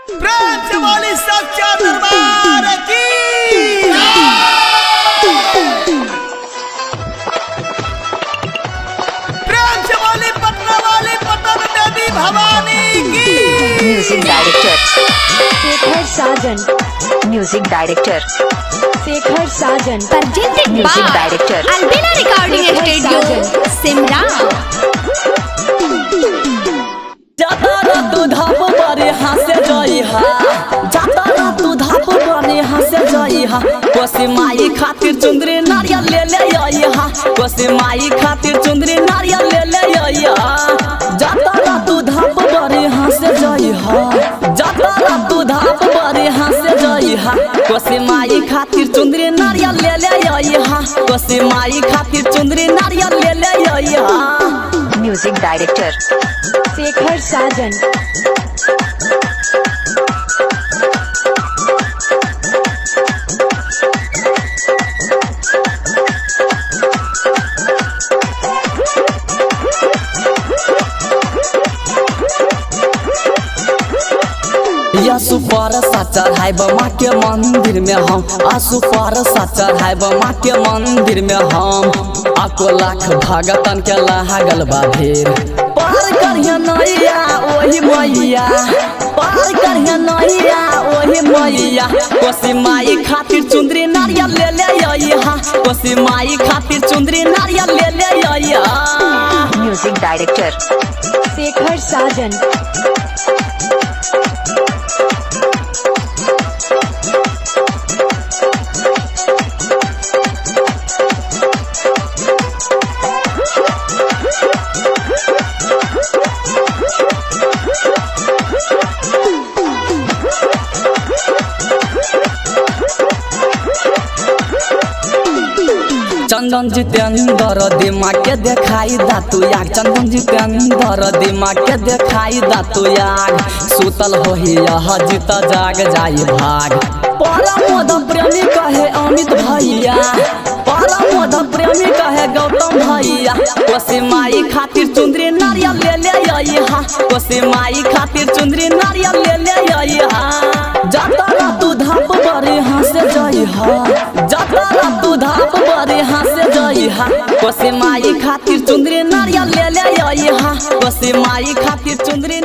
प्रेम से बोली सच्चा दरबार की। प्रेम से बोली पटना वाली पटन देवी भवानी की। म्यूजिक डायरेक्टर शेखर साजन। म्यूजिक डायरेक्टर शेखर साजन। म्यूजिक डायरेक्टर अलबेला रिकॉर्डिंग स्टूडियो सिमरा। जाता तू धाप बरे हंसे जइहा, जाता तू धाप बरे हंसे जइहा। कोसी माई खातिर चुंदरी नारियल ले ले आइहा, कोसी माई खातिर चुंदरी नारियल ले ले आइहा। जाता तू धाप बरे हंसे जइहा, जाता तू धाप बरे हंसे जइहा। कोसी माई खातिर चुंदरी नारियल ले ले आइहा, कोसी माई खातिर चुंदरी नारियल ले ले आइहा। म्यूजिक डायरेक्टर शेखर साजन। आसु पर चढ़ाई माँ के मंदिर में हम, आसु पर चढ़ाई माँ के मंदिर में हम। आको लाख भगतन के लागल बा भीड़, पार करिया नैया ओही मैया, पार करिया नैया ओही मैया। कोसी माई खातिर चुंदरी नारियल ले ले आइहा, कोसी माई खातिर चुंदरी नारियल ले ले आइहा। म्यूजिक डायरेक्टर शेखर साजन। चंदन जितेंद्र दिमाग के देखाई दातु याग, चंदन जितेंद्र दिमाग के देखाई दातु याग। सुतल होही यह जीत जाग जाई भाग। परमोद प्रेमी कहे अमित भैया, परमोद प्रेमी कहे गौतम भैया। कोसी माई खातिर चुंदरी नारियल ले ले आइहा, कोसी माई खातिर चुंदरी नारियल ले ले आइहा। जाता तू धाप बरे हंसे जइहा, जाता तू धाप बरे हंसे जइहा। कोसी माई खातिर चुंदरी नारियल ले ले आइहा, कोसी माई खातिर चुंदरी